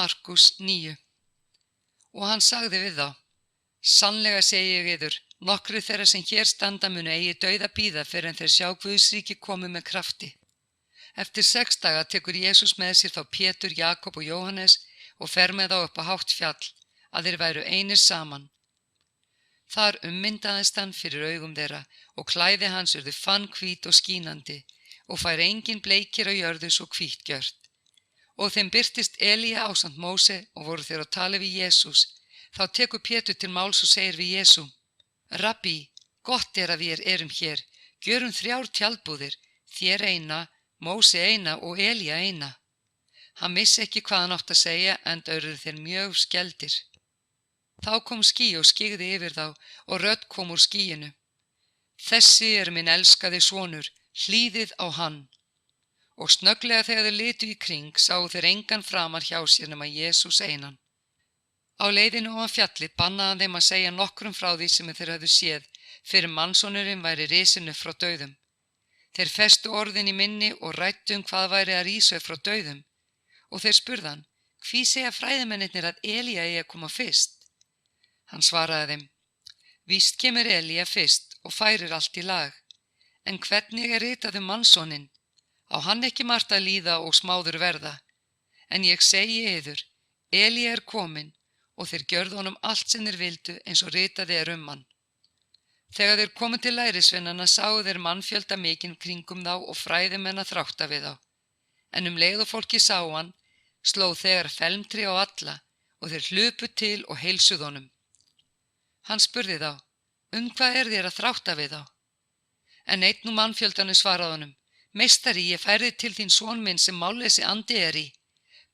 Markús 9. Og hann sagði við þá: Sannlega segi ég yður, nokkrir þeirra sem hér standa munu eigi dauða bíða fyrr en þeir sjá Guðsríki komið með krafti. Eftir 6 daga tekur Jesús með sér þá Pétur, Jakob og Jóhannes og fer með þá upp á hátt fjall, að þeir væru einir saman. Þar ummyndaðist hann fyrir augum þeirra og klæði hans urðu fannhvít og skínandi og fær enginn bleikir á jörðu svo hvítt gjört. Og þeim birtist Elía ásamt Móse og voru þeir á tali við Jesús. Þá tekur Pétur til máls og segir við Jesú: Rabbi, gott er að við erum hér, gjörum 3 tjaldbúðir, þér eina, Móse eina og Elía eina. Hann vissi ekki hvað hann átti að segja, enda urðu þeir mjög skelfdir. Þá kom ský og skyggði yfir þá og rödd kom úr skýinu: Þessi er minn elskaði sonur, hlýðið á hann. Og snögglega þegar þeir litu í kring sáu þeir engan framar hjá sér nema Jesús einan. Á leiðinu ofan fjallið bannaði hann þeim að segja nokkrum frá því sem þeir höfðu séð, fyrir mannssonurinn væri risinn upp frá dauðum. Þeir festu orðin í minni og ræddu hvað væri að rísa upp frá dauðum. Og þeir spurðu hann: Hví segja fræðimennirnir að Elía eigi að koma fyrst? Hann svaraði þeim: Víst kemur Elía fyrst og færir allt í lag. En hvernig er ritað mannssoninn? Á hann ekki margt að líða og smáður verða. En ég segi yður, Elía er kominn og þeir gjörðu honum allt sem þeir vildu eins og ritaði hann. Þegar þeir komu til lærisveinanna sáu þeir mannfjölda mikinn kringum þá og fræðimenn að þrátta við þá. En leið og fólki sá hann, sló þegar felmtri á alla og þeir hlupu til og heilsuðu honum. Hann spurði þá: Hvað er þér að þrátta við þá? En einn úr mannfjöldanum svaraði honum: Meistari, ég færði til þín son minn sem málleysi andi er í.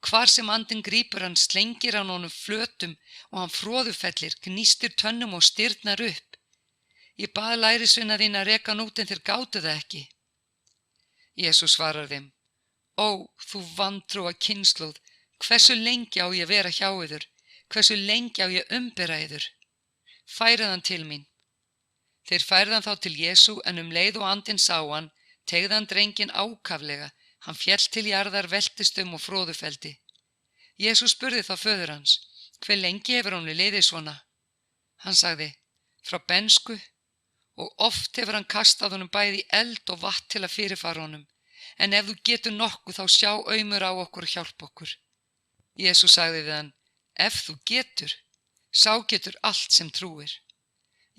Hvar sem andinn grípur hann slengir hann honum flötum og hann froðufellir, gnýstir tönnum og stirðnar upp. Ég bað lærisveina þína að reka hann út en þeir gátu það ekki. Jesús svarar þeim: Ó, þú vantrúa kynslóð, hversu lengi á ég að vera hjá yður, hversu lengi á ég að umbera yður? Færið hann til mín. Þeir færðu hann þá til Jesú, en leið og andinn sá hann, teygði hann drenginn ákaflega, hann féll til jarðar, veltist og froðufeldi. Jesús spurði þá föður hans: Hve lengi hefur honum liðið svona? Hann sagði: Frá bernsku, og oft hefur hann kastað honum bæði í eld og vatn til að fyrirfara honum. En ef þú getur nokkuð þá sjá aumur á okkur og hjálp okkur. Jesús sagði við hann: Ef þú getur, sá getur allt sem trúir.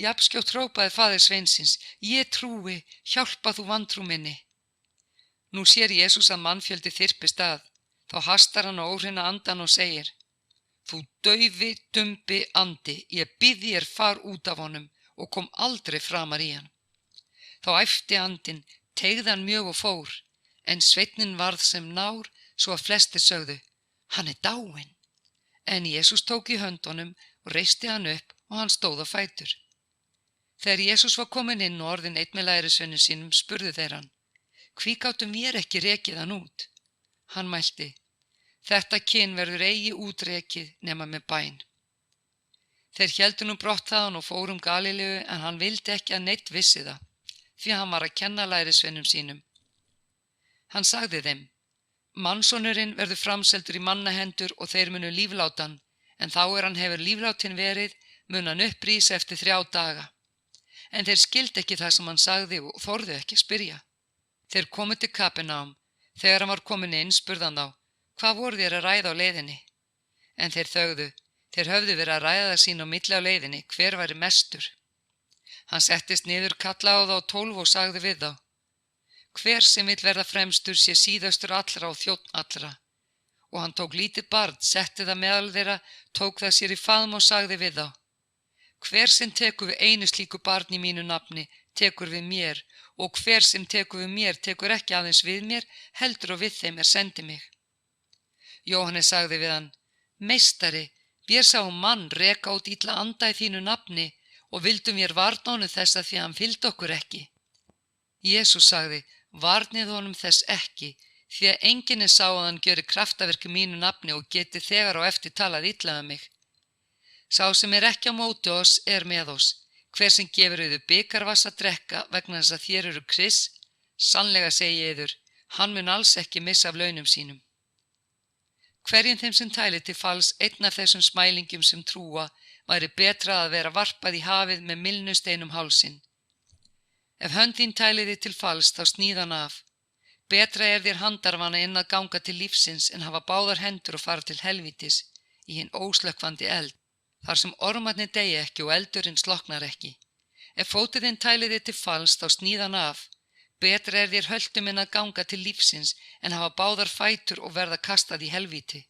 Jafnskjótt hrópaði faðir sveinsins: Ég trúi, hjálpa þú vantrú minni. Nú sér Jesús að mannfjöldi þyrpist að, þá hastar hann á óhreina andan og segir: Þú daufi, dumbi andi, ég bið þér far út af honum og kom aldrei framar í hann. Þá æpti andinn, teygði hann mjög og fór, en sveinninn varð sem nár, svo að flestir sögðu: Hann er dáinn. En Jesús tók í höndunum og reisti hann upp og hann stóð á fætur. Þegar Jesús var kominn inn og orðinn einn með lærisveinum sínum, spurðu þeir hann: Hví gátum vér ekki rekið hann út? Hann mælti: Þetta kyn verður eigi útrekið nema með bæn. Þeir héldu nú brott þaðan og fóru Galileu, en hann vildi ekki að neinn vissi það, því hann var að kenna lærisveinum sínum. Hann sagði þeim: Mannssonurinn verður framseldur í mannahendur og þeir munu lífláta hann, en þá hann hefur lífláttinn verið, mun hann upprísa eftir 3 daga. En þeir skildu ekki það sem hann sagði og þorðu ekki að spyrja. Þeir komu til Kapernaum. Þegar hann var kominn inn spurði hann þá: Hvað voru þér að ræða á leiðinni? En þeir þögðu. Þeir höfðu verið að ræða sín á milli á leiðinni, hver væri mestur. Hann settist niður, kallaði á þá 12 og sagði við þá: Hver sem vill verða fremstur sé síðastur allra og þjónn allra. Og hann tók lítið barn, setti það meðal þeirra, tók það sér í faðm og sagði við þá: Hver sem tekur við einu slíku barn í mínu nafni, tekur við mér, og hver sem tekur við mér, tekur ekki aðeins við mér, heldur og við þeim sendi mig. Jóhannes sagði við hann: Meistari, vér sáum mann reka út illa anda í þínu nafni og vildum vér varna honum þess að því að hann fylgdi okkur ekki. Jesús sagði: Varnið honum þess ekki, því að enginn sá að hann gjöri kraftaverk í mínu nafni og geti þegar á eftir talað illa mig. Sá sem ekki á móti oss með oss. Hver sem gefur yður bikarvass að drekka vegna þess að þér eru Krists, sannlega segi ég yður, hann mun alls ekki missa af launum sínum. Hverjum þeim sem tæli til falls einn af þessum smælingjum sem trúa væri betra að vera varpað í hafið með mylnustein um hálsinn. Ef hönd þín tæli þig til falls þá sníð hann af. Betra er þér handarvana inn að ganga til lífsins en hafa báðar hendur og fara til helvítis í hinn óslökkvandi eld, þar sem ormarnir deyja ekki og eldurinn sloknar ekki. Ef fótið þinn tæli þig til falls þá sníð hann af. Betra er þér höldum inn að ganga til lífsins en hafa báðar fætur og verða kastað í helvíti,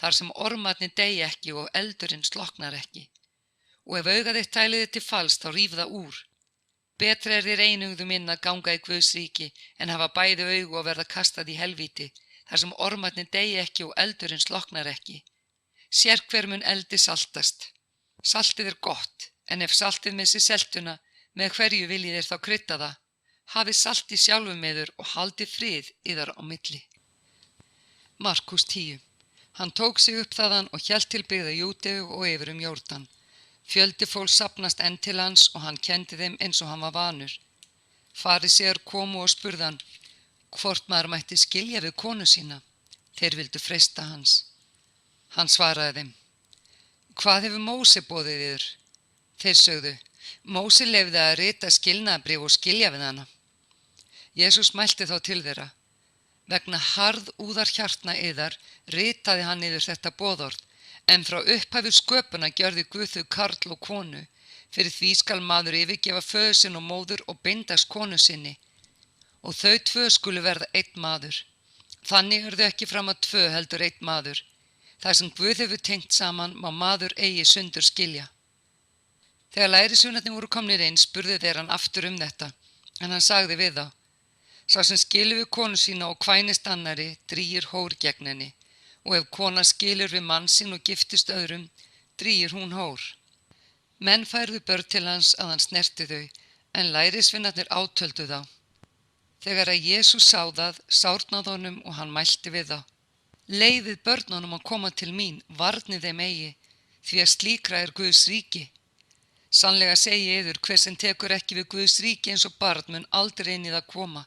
þar sem ormarnir deyja ekki og eldurinn sloknar ekki. Og ef augað þitt tæli þig til falls þá ríf það úr. Betra er þér einungðum inn að ganga í Guðs ríki en hafa bæði augu og verða kastað í helvíti, þar sem ormarnir deyja ekki og eldurinn sloknar ekki. Sérhver mun eldi saltast. Saltið er gott, en ef saltið missir seltuna, með hverju viljið þér þá krydda það? Hafið salt í sjálfum yður og haldið frið yðar á milli. Markús 10. Hann tók sig upp þaðan og hélt til byggða Júdeu og yfir Jórdan. Fjöldi fólks safnast enn til hans og hann kenndi þeim eins og hann var vanur. Farisear komu og spurði hann, hvort maður mætti skilja við konu sína. Þeir vildu freista hans. Hann svaraði þeim, hvað hefur Móse boðið yður? Þeir sögðu, Móse leyfði að rita skilnaðarbréf og skilja við hana. Jesús mælti þá til þeirra, vegna harðúðar hjartna yðar ritaði hann yður þetta boðorð, en frá upphafi sköpuna gjörði Guð þau karl og konu, fyrir því skal maður yfirgefa föður sinn og móður og bindast konu sinni, og þau tvö skulu verða einn maður. Þannig þau ekki fram að tvö heldur einn maður. Það sem Guð hefur tengt saman má maður eigi sundur skilja. Þegar lærisveinarnir voru komnir inn spurðu þeir hann aftur þetta, en hann sagði við þá, sá sem skilur við konu sína og kvænist annarri, drýgir hór gegn henni, og ef kona skilur við mann sinn og giftist öðrum, drýgir hún hór. Menn færðu börn til hans að hann snerti þau, en lærisveinarnir átöldu þá. Þegar að Jesús sá það, sárnaði honum og hann mælti við þá. Leyfið börnunum að koma til mín, varnið þeim eigi, því að slíkra er Guðs ríki. Sannlega segi yður, hver sem tekur ekki við Guðs ríki eins og barn mun aldrei inn í það koma.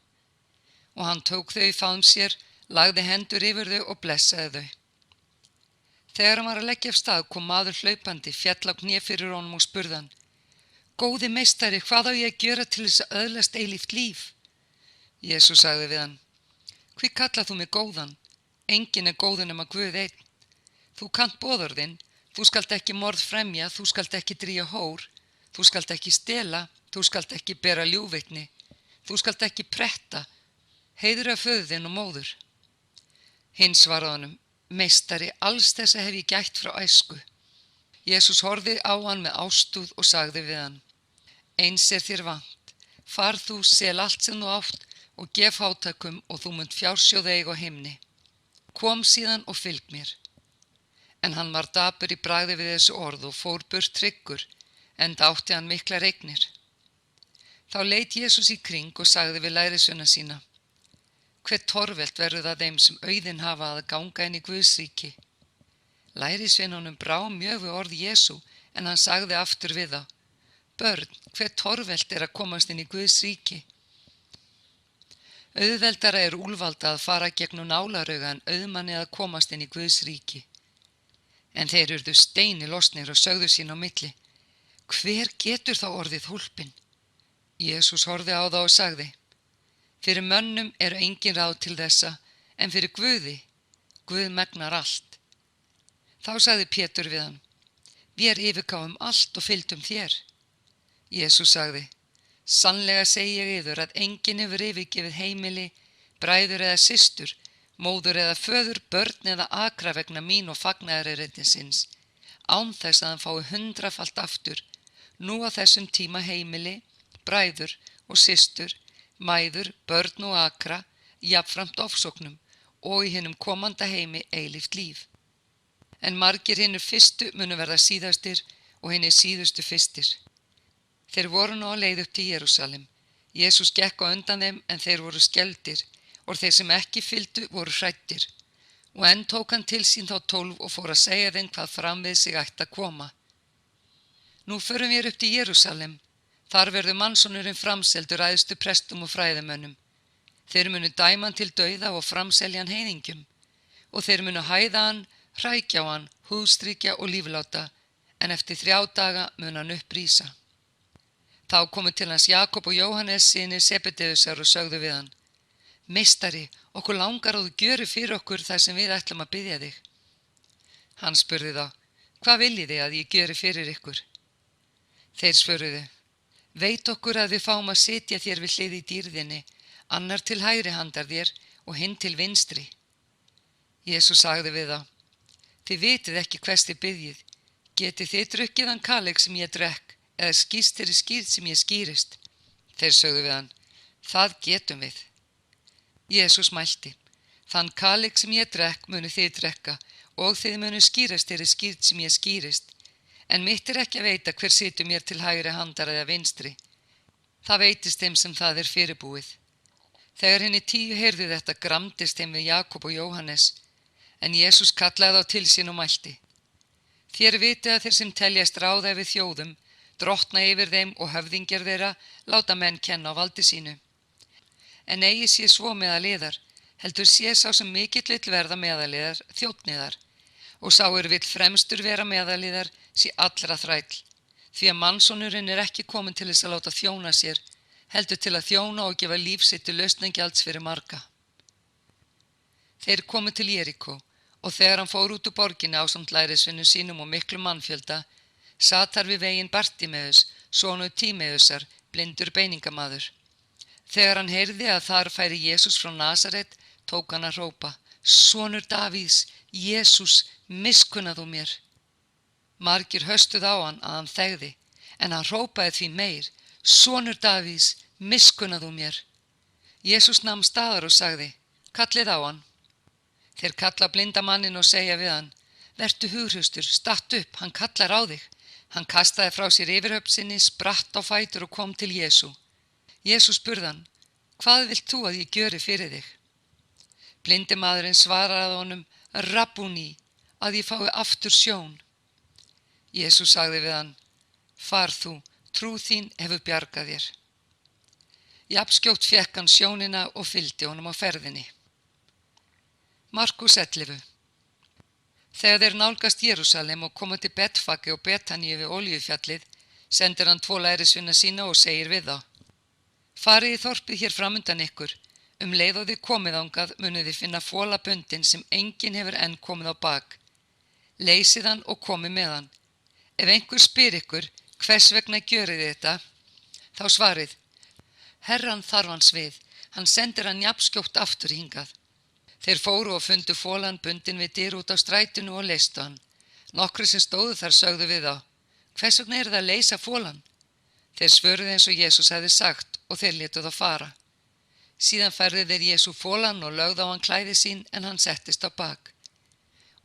Og hann tók þau í faðm sér, lagði hendur yfir þau og blessaði þau. Þegar hann var að leggja af stað kom maður hlaupandi, féll á kné fyrir honum og spurði hann, góði meistari, hvað á ég að gjöra til þess að öðlast eilíft líf? Jesús sagði við hann, hví kallað þú mig góðan? Enginn er góður nema Guð einn. Þú kannt boðorðin, þú skalt ekki morð fremja, þú skalt ekki drýgja hór, þú skalt ekki stela, þú skalt ekki bera ljúgvitni, þú skalt ekki pretta, heiðra föður þinn og móður. Hinn svaraði honum, meistari, alls þessa hef ég gætt frá æsku. Jesús horfði á hann með ástúð og sagði við hann, eins er þér vant, far þú, sel allt sem þú átt og gef fátækum og þú munt fjársjóða eiga á himni. Kom síðan og fylg mér. En hann var dapur í bragði við þessu orð og fór burt tryggur, enda átti hann miklar eignir. Þá leit Jesús í kring og sagði við lærisveina sína, hve torvelt verður það þeim sem auðinn hafa að ganga inn í Guðs ríki. Lærisveinunum brá mjög við orð Jesú, en hann sagði aftur við þá, börn, hve torvelt er að komast inn í Guðs ríki. Auðveldara er úlvalda að fara gegnum nálarauga en auðmanni að komast inn í Guðs ríki. En þeir urðu steini lostnir og sögðu sín á milli, hver getur þá orðið hólpinn? Jesús horfði á þá og sagði, fyrir mönnum eru engin ráð til þessa, en fyrir Guði, Guð megnar allt. Þá sagði Pétur við hann, vér yfirgáfum allt og fylgdum þér. Jesús sagði, sannlega segi ég yður að enginn hefur yfirgefið heimili, bræður eða systur, móður eða föður, börn eða akra vegna mín og fagnaðarerindisins, án þess að hann fái 100-falt aftur, nú á þessum tíma heimili, bræður og systur, mæður, börn og akra, jafnframt ofsóknum og í hinum komanda heimi eilíft líf. En margir hinir fyrstu munu verða síðastir og hinir síðustu fyrstir. Þeir voru nú á leið upp til Jerúsalem. Jesús gekk á undan þeim en þeir voru skelfdir og þeir sem ekki fylgdu voru hræddir. Og enn tók hann til sín þá 12 og fór að segja þeim hvað fram við sig ætti að koma. Nú förum við upp til Jerúsalem. Þar verður mannssonurinn framseldur æðstu prestum og fræðimönnum. Þeir munu dæma hann til dauða og framselja hann heiðingjum. og þeir munu hæða hann, hrækja á hann, húðstrýkja og lífláta, en eftir 3 daga mun hann upprísa. Þá komu til hans Jakob og Jóhannes synir Sebedeusar og sögðu við hann: Meistari, okkur langar að þú gjörir fyrir okkur það sem við ætlum að biðja þig. Hann spurði þá: Hvað viljið þið að ég gjöri fyrir ykkur? Þeir svöruðu: Veit okkur að við fáum að sitja þér við hlið í dýrðinni, annar til hægri handar þér og hinn til vinstri. Jesús sagði við þá: Þið vitið ekki hvers þið biðjið. Getið þið drukkið þann kaleik sem ég drekk, eða skýrst þeirri skírð sem ég skýrist? Þeir sögðu við hann: Það getum við. Jesús mælti: Þann kaleik sem ég drekk munu þið drekka, og þið munu skýrast þeirri skírð sem ég skýrist. En mitt ekki að veita hver situr mér til hægri handar eða vinstri. Það veitist þeim sem það fyrirbúið. Þegar hinni 10 heyrðu þetta gramdist þeim við Jakob og Jóhannes, en Jesús kallaði þá til sín og mælti: Þér vitið að þeir sem teljast ráða yfir þjóðum, drottna yfir þeim og höfðingjar þeirra, láta menn kenna á valdi sínu. En eigi sé svo meðal, heldur sé sá sem mikill vill verða meðal, þjónn, og sá vill fremstur vera meðal, sé allra þræll, því að mannssonurinn ekki kominn til þess að láta þjóna sér, heldur til að þjóna og gefa líf sitt til lausnargjalds fyrir marga. Þeir komu til Jeríkó, og þegar hann fór út úr borginni ásamt lærisveinum sínum og miklum mannfjölda, sat þar við veginn Bartimeus, sonur Tímeusar, blindur beiningamaður. Þegar hann heyrði að þar færi Jesús frá Nasaret, tók hann að hrópa: Sonur Davíðs, Jesús, miskunna þú mér. Margir höstuð á hann að hann þegði, en hann hrópaði því meir: Sonur Davíðs, miskunna þú mér. Jesús nam staðar og sagði: Kallið á hann. Þeir kalla blinda manninn og segja við hann: Vertu hughröstur, stattu upp, hann kallar á þig. Hann kastaði frá sér yfirhöfn sinni, spratt á fætur og kom til Jesú. Jesús spurði hann: Hvað vilt þú að ég gjöri fyrir þig? Blindi maðurinn svaraði honum: Rabbúní, að ég fái aftur sjón. Jesús sagði við hann: Far þú, trú þín hefur bjargað þér. Jafnskjótt fékk hann sjónina og fylgdi honum á ferðinni. Markús 11. Þegar þeir nálgast Jerúsalem og koma til Betfage og Betaníu við Olíufjallið, sendir hann 2 lærisveina sína og segir við þá: Farið í þorpið hér framundan ykkur, leið og þið komið þangað munið þið finna fola bundinn sem enginn hefur enn komið á bak. Leysið hann og komið með hann. Ef einhver spyr ykkur: Hvers vegna gjörið þið þetta? Þá svarið: Herran þarf hans við, hann sendir hann jafnskjótt aftur hingað. Þeir fóru og fundu folan bundinn við dyr út á strætinu og leystu hann. Nokkrir sem stóðu þar sögðu við þá: Hvers vegna það að leysa folan? Þeir svöruðu eins og Jesús hefði sagt og þeir létu þá fara. Síðan færðu þeir Jesú folan og lögðu á hann klæði sín, en hann settist á bak.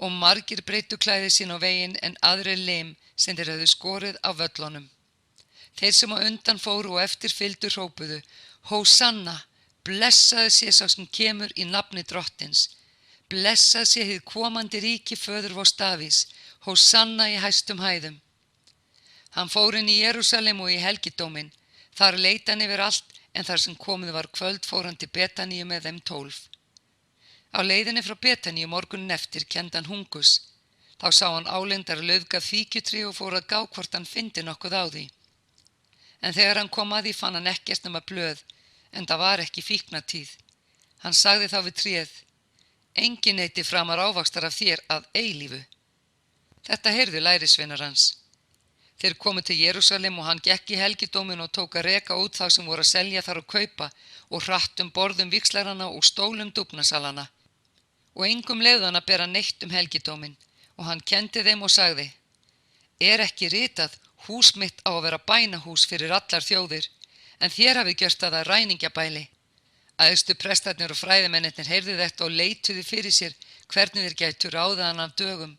Og margir breyttu klæði sín á veginn en aðrir lim sem þeir höfðu skorið á völlunum. Þeir sem á undan fóru og eftir fylgdu hrópuðu: Hósanna, blessaði sé sá sem kemur í nafni drottins. Blessað sé hið komandi ríki föður vors Davíðs, hósanna í hæstum hæðum. Hann fór inn í Jerúsalem og í helgidóminn. Þar leit hann yfir allt, en þar sem komið var kvöld fór hann til Betaníu með þeim 12. Á leiðinni frá Betaníu morgunin eftir kenndi hann hungus. Þá sá hann álengdar laufgað fíkjutré og fór að gá hvort hann fyndi nokkuð á því. En þegar hann kom að því fann hann ekkert nema blöð, en það var ekki fíknatíð. Hann sagði þá við tréð: Enginn eyti framar ávaxtar af þér að eilífu. Þetta heyrðu lærisveinar hans. Þeir komu til Jerúsalem og hann gekk í helgidóminn og tók að reka út þá sem voru að selja þar og kaupa og hratt borðum víxlarana og stólum dúfnasalana. Og engum leyfði hann að bera neitt helgidóminn, og hann kenndi þeim og sagði: Ekki ritað: Hús mitt á að vera bænahús fyrir allar þjóðir, en þér hafið gjört það að ræningjabæli. Æðstu prestarnir og fræðimennirnir heyrðu þetta og leituðu fyrir sér hvernig þeir gætu ráðið hann af dögum.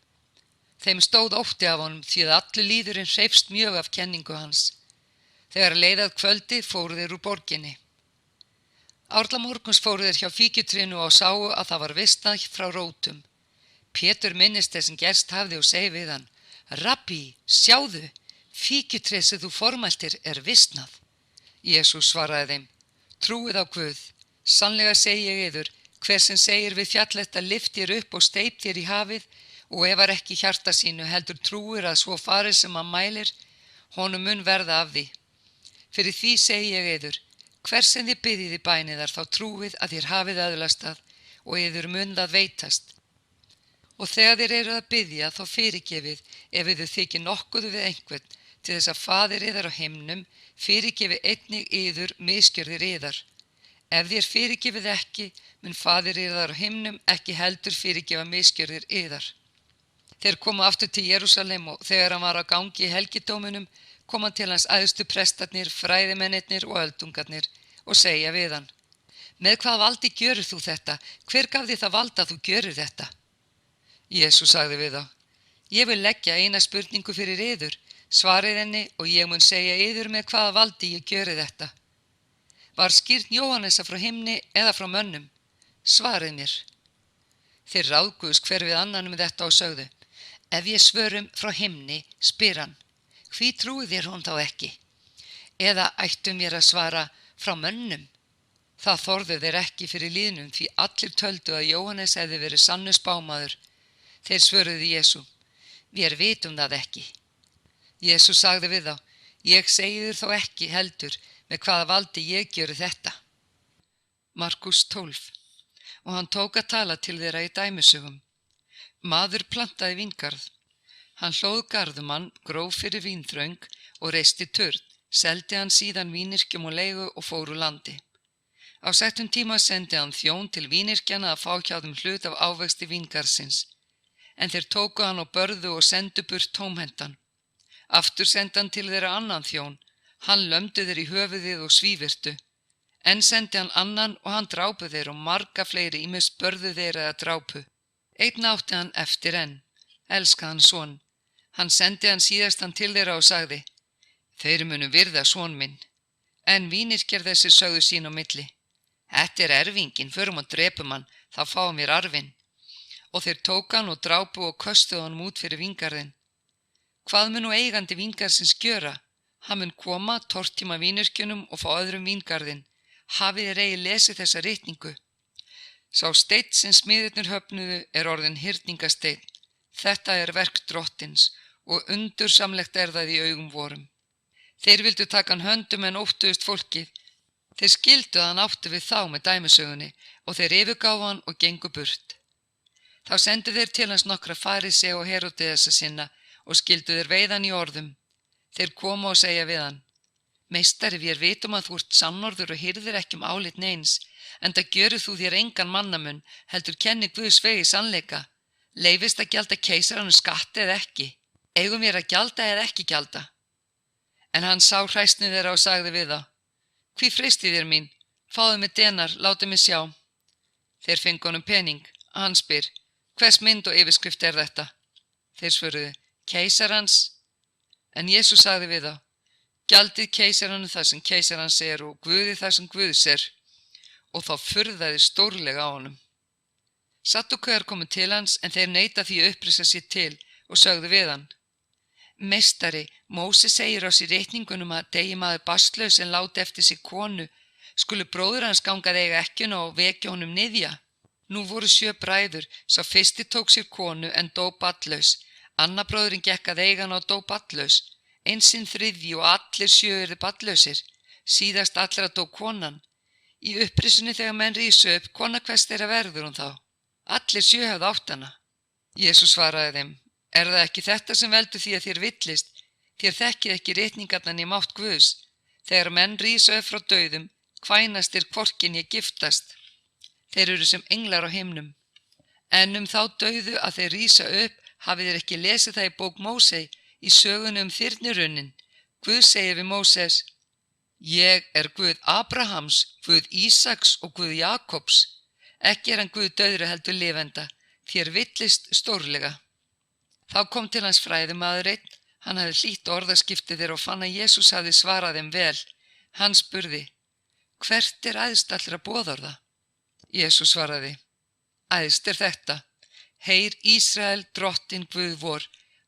Þeim stóð ótti af honum því að allur lýðurinn hreifst mjög af kenningu hans. Þegar leið að kvöldi fóru þeir úr borginni. Árla morguns fóru þeir hjá fíkjutrénu og sáu að það var visnað frá rótum. Pétur minnist þess sem gerst hafði og segi við hann: Rabbi, sjáðu, fíkjutré sem þú formæltir visnað. Jesús svaraði þeim: Trúið á Guð, sannlega segi ég yður, Hver sem segir við fjall þetta lyft þér upp og steyp þér í hafið og efar ekki í hjarta sínu heldur trúir að svo farið sem hann mælir, honum mun verða af því. Fyrir því segi ég yður, hver sem þið biðjið í bæniðar þá trúið að þér hafið öðlast það og yður mun það veitast. Og þegar þér eruð að biðja þá fyrirgefið ef yður þykir nokkuð við einhvern til þess að faðir yðar á himnum fyrirgefið einnig yður misgjörðir yðar. Ef þér fyrirgefið ekki, mun faðir yðar á himnum ekki heldur fyrirgefa misgjörðir yðar. Þeir komu aftur til Jerúsalem og þegar hann var á gangi í helgidóminum kom hann til hans æðstu prestarnir, fræðimennirnir og öldungarnir og segja við hann: Með hvað valdi gjörir þú þetta? Hver gaf þér það vald að þú gjörir þetta? Jesús sagði við þá: Ég vil leggja eina spurningu fyrir yður, svarið henni og ég mun segja yður með hvaða valdi ég gjöri þetta. Var skírn Jóhannesa frá himni eða frá mönnum? Svarið mér. Þeir ráðguðust hver við annan um þetta og sögðu: Ef ég svörum frá himni, spyr hann, hví trúið þér hún þá ekki? Eða ættu mér að svara frá mönnum? Það þorðu þeir ekki fyrir lýðnum því allir töldu að Jóhannes hefði verið sannur spámaður. Þeir svöruðu Jesú: Vér vitum það ekki. Jesú sagði við þá: Ég segi þér þó ekki heldur með hvaða valdi ég gjöri þetta. Markús 12. Og hann tók að tala til þeirra í dæmisögum. Maður plantaði víngarð. Hann hlóð garðumann, gróf fyrir vínþröng og reisti turn, seldi hann síðan vínyrkjum og leigu og fór úr landi. Á settum tíma sendi hann þjón til vínyrkjana að fá hjá þeim hlut af ávexti víngarðsins. En þeir tóku hann og börðu og sendu burt tómhentan. Aftur sendi hann til þeirra annan þjón. Hann lömdu þeir í höfuðið og svívirtu. Enn sendi hann annan og hann drápu þeir og marga fleiri ýmist börðu þeir eða drápu. Einn átti hann eftir enn, elskaði hann son. Hann sendi hann síðastan til þeirra og sagði: Þeir munu virða son minn. En vínyrkjar þessir sögðu sín á milli: Þetta er erfinginn, förum og drepum hann, þá fáum við arfinn. Og þeir tók hann og drápu og köstuðu hann út fyrir víngarðinn. Hvað mun nú eigandi víngarðsins gjöra? Hann mun koma, tortíma vínyrkjunum og fá öðrum víngarðinn. Hafið þér eigi lesið þessa ritningu. Sá steinn sem smiðirnir höfnuðu er orðinn hyrningasteinn. Þetta er verk drottins og undursamlegt er það í augum vorum. Þeir vildu taka hann höndum en óttuðust fólkið. Þeir skildu að hann átti við þá með dæmisögunni og þeir yfirgáfu hann og gengu burt. Þá sendu þeir til hans nokkra farisea og Heródesa sinna og skildu þeir veiðan í orðum. Þeir komu og segja við hann: Meistari, vér vitum að þú ert sannorður og hirðir ekki álit neins, enda gjörið þú þér engan mannamun, heldur kenni Guðs vegi sannleika. Leyfist að gjalda keisaranum skatti eða ekki? Eigum vér að gjalda eða ekki gjalda? En hann sá hræsni þeirra og sagði við þá: Hví freistið þér mín? Fáðu mig denar, látið mig sjá. Þeir fengu honum pening. Hann spyr: Hvers mynd og yfirskrift er þetta? Þeir svöruðu: Keisarans. En Jesús sagði við þá: Gjaldið keisaranum það sem keisarans er og Guði það sem Guðs er. Og þá furðaði stórlega á honum. Saddúkæjar komu til hans en þeir neita því að upprisa sér til og sögðu við hann: Meistari, Móse segir á sér ritningunum að degi maður barnlaus en láti eftir sig konu, skuli bróður hans ganga að eiga ekkjuna og vekja honum niðja. Nú voru 7 bræður, sá fyrsti tók sér konu en dó barnlaus, annar bróðurinn gekk að eiga hann og dó barnlaus, eins hinn þriðji og allir 7 yrðu barnlausir, síðast allra dó konan. Í upprisunni þegar menn rísu upp, kona hvers þeirra verður hún þá? Allir 7 höfðu átt hana. Jesús svaraði þeim: Er það ekki þetta sem veldur því að þér villist? Þér þekkið ekki ritningarnar né mátt Guðs. Þegar menn rísa upp frá dauðum, kvænast þeir hvorki né giftast. Þeir eru sem englar á himnum. En þá dauðu að þeir rísa upp, hafið þeir ekki lesið það í bók Móse, í sögunni þyrnirunnin. Guð segir við Móses: Ég er Guð Abrahams, Guð Ísaks og Guð Jakobs. Ekki er hann Guð dauðra heldur lifenda, þér villist stórlega. Þá kom til hans fræðimaður einn, hann hafði hlýtt orðaskipti þeirra og fann að Jesús hafði svarað þeim vel. Hann spurði: Hvert er æðst allra boðorða? Jesús svaraði: Æðst er þetta: Heyr Ísrael, Drottinn Guð vor,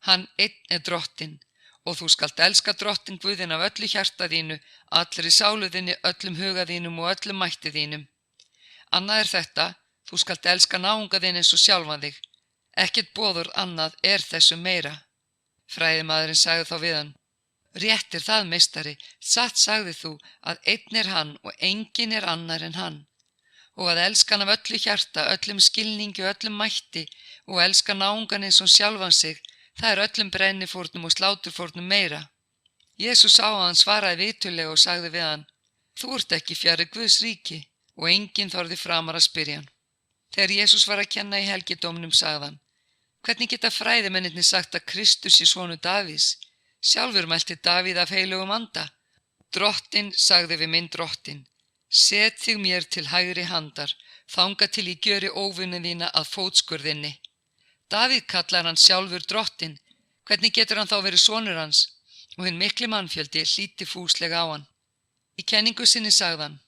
hann einn er Drottinn, og þú skalt elska Drottinn Guðinn af öllu hjarta þínu, allri sálu þinni, öllum huga þínum og öllum mætti þínum. Annað er þetta: Þú skalt elska náunga þinn eins og sjálfan þig. Ekkert boður annað er þessu meira. Fræðimaðurinn sagði þá við hann: Rétt er það, meistari, satt sagði þú að einn er hann og enginn er annar en hann. Og að elska hann af öllu hjarta, öllum skilningi og öllum mætti og elska náungan eins og sjálfan sig, það er öllum brennifórnum og sláturfórnum meira. Jesús sá að hann svaraði viturlega og sagði við hann: Þú ert ekki fjarri Guðs ríki, og enginn þorði framar að spyrja hann. Þegar Jesús var að kenna í helgidómnum sagði hann: Hvernig geta fræðimennirnir sagt að Kristus sé sonur Davíðs? Sjálfur mælti Davíð af heilugum anda: Drottinn sagði við minn drottin: Set þig mér til hægri handar, þangað til ég gjöri óvinni þína að fótskurðinni. Davíð kallar hann sjálfur drottinn. Hvernig getur hann þá verið sonur hans? Og hinn mikli mannfjöldi hlýddi fúslega á hann. Í kenningu sinni sagði hann: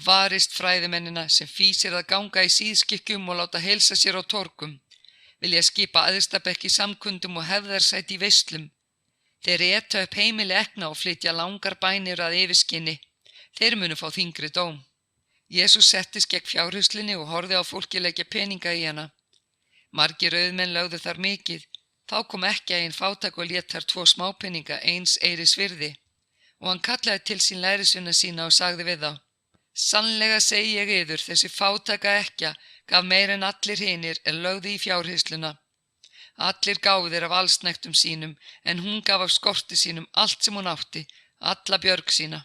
Varist fræðimennina sem fýsir að ganga í síðskikkjum og láta heilsa sér á torgum, vilja skipa æðstabekk í samkundum og hefðarsæti í veislum. Þeir eta upp heimili ekna og flytja langar bænir að yfirskinni. Þeir munu fá þyngri dóm. Jesús settist gegn fjárhuslinni og horfði á fólki leggja peninga í hana. Margir auðmenn lögðu þar mikið. Þá kom ekki ein fátæk og lét þar 2 smápeninga eins eiris virði. Og hann kallaði til sín lærisveina sína og sagði við þá: Sannlega segi ég yður, þessi fátæka ekkja gaf meira en allir hinir lögðu í fjárhirsluna. Allir gáfu þeir af allsnektum sínum, en hún gaf af skorti sínum allt sem hún átti, alla björg sína.